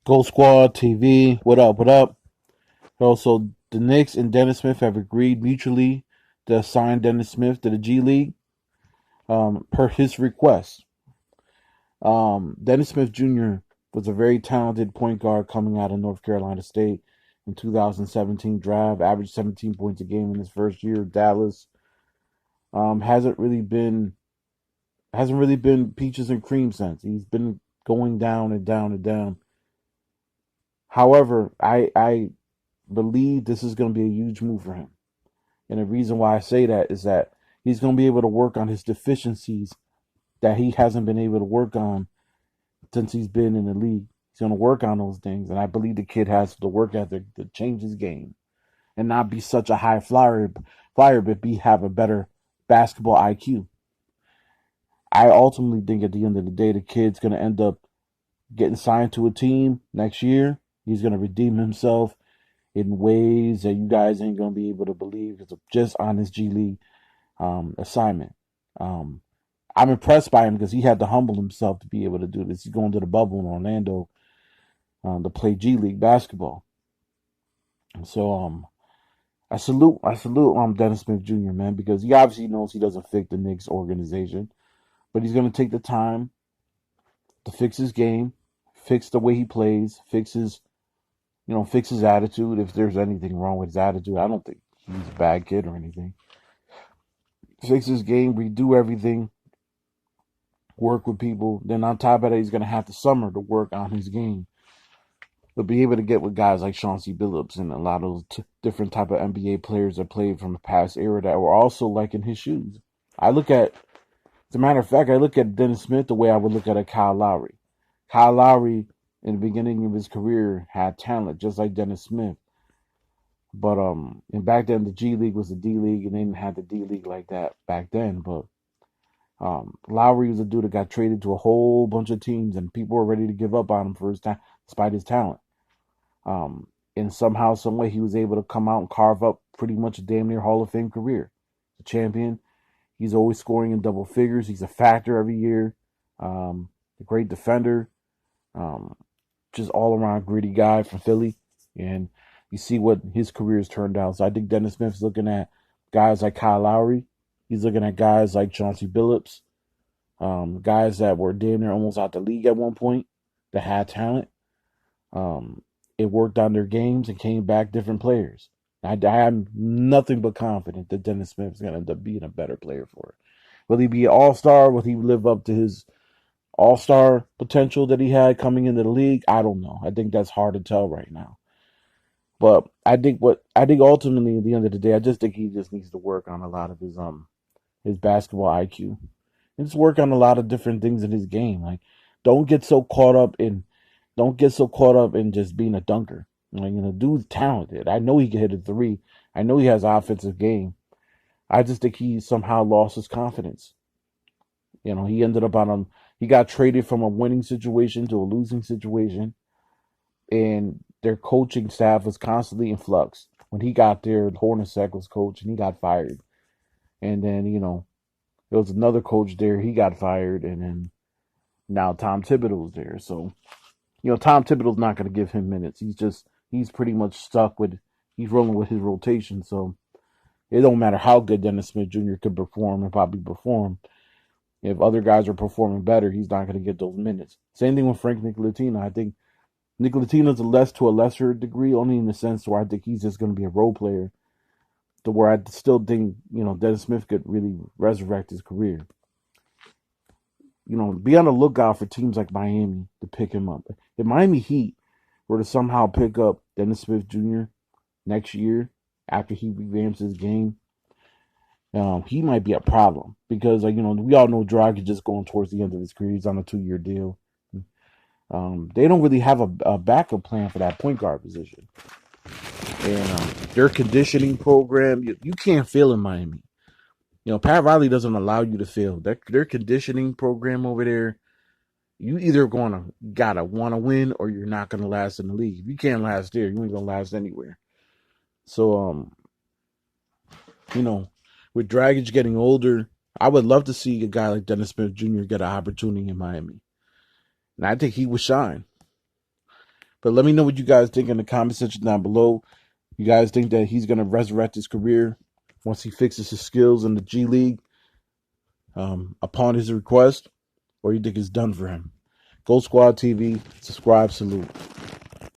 Gold Squad TV. What up? What up? Also, the Knicks and Dennis Smith have agreed mutually to assign Dennis Smith to the G League per his request. Dennis Smith Jr. was a very talented point guard coming out of North Carolina State in 2017 draft. Averaged 17 points a game in his first year at Dallas. Hasn't really been peaches and cream since. He's been going down and down and down. However, I believe this is going to be a huge move for him. And the reason why I say that is that he's going to be able to work on his deficiencies that he hasn't been able to work on since he's been in the league. He's going to work on those things. And I believe the kid has the work ethic to change his game and not be such a high flyer, but have a better basketball IQ. I ultimately think at the end of the day, the kid's going to end up getting signed to a team next year. He's going to redeem himself in ways that you guys ain't going to be able to believe because of just on his G League assignment. I'm impressed by him because he had to humble himself to be able to do this. He's going to the bubble in Orlando to play G League basketball. So I salute Dennis Smith Jr., man, because he obviously knows he doesn't fit the Knicks organization, but he's going to take the time to fix his game, fix the way he plays, fix his attitude. If there's anything wrong with his attitude, I don't think he's a bad kid or anything. Fix his game, redo everything, work with people. Then on top of that, he's going to have the summer to work on his game. He'll be able to get with guys like Chauncey Billups and a lot of those different type of NBA players that played from a past era that were also like in his shoes. As a matter of fact, I look at Dennis Smith the way I would look at a Kyle Lowry. Kyle Lowry, in the beginning of his career, had talent just like Dennis Smith. But and back then the G League was the D League, and they didn't have the D League like that back then. But Lowry was a dude that got traded to a whole bunch of teams, and people were ready to give up on him for his time, despite his talent. And somehow, some way, he was able to come out and carve up pretty much a damn near Hall of Fame career. A champion. He's always scoring in double figures. He's a factor every year. A great defender. Just all around gritty guy from Philly. And you see what his career has turned out. So I think Dennis Smith's looking at guys like Kyle Lowry. He's looking at guys like Chauncey Billups. Guys that were damn near almost out the league at one point that had talent. It worked on their games and came back different players. I am nothing but confident that Dennis Smith is going to end up being a better player for it. Will he be an all-star? Will he live up to his all-star potential that he had coming into the league? I don't know. I think that's hard to tell right now. But I think ultimately at the end of the day, I just think he just needs to work on a lot of his basketball IQ. And just work on a lot of different things in his game. Like don't get so caught up in just being a dunker. Like, dude's talented. I know he can hit a three. I know he has an offensive game. I just think he somehow lost his confidence. He ended up he got traded from a winning situation to a losing situation. And their coaching staff was constantly in flux. When he got there, Hornacek was coach and he got fired. And then, there was another coach there, he got fired. And then now Tom Thibodeau was there. So, Tom Thibodeau's not going to give him minutes. He's pretty much he's rolling with his rotation. So it don't matter how good Dennis Smith Jr. could perform and probably perform. If other guys are performing better, he's not going to get those minutes. Same thing with Frank Ntilikina. I think Ntilikina's to a lesser degree, only in the sense where I think he's just going to be a role player. To where I still think, Dennis Smith could really resurrect his career. Be on the lookout for teams like Miami to pick him up. If Miami Heat were to somehow pick up Dennis Smith Jr. next year after he revamps his game, he might be a problem because, we all know Dragic just going towards the end of his career. He's on a 2-year deal. They don't really have a backup plan for that point guard position. And their conditioning program, you can't fail in Miami. Pat Riley doesn't allow you to fail. Their conditioning program over there, you either gotta want to win or you're not gonna last in the league. If you can't last there, you ain't gonna last anywhere. So, with Dragic getting older, I would love to see a guy like Dennis Smith Jr. get an opportunity in Miami, and I think he would shine. But let me know what you guys think in the comment section down below. You guys think that he's going to resurrect his career once he fixes his skills in the G League upon his request, or you think it's done for him? Gold Squad TV, subscribe, salute.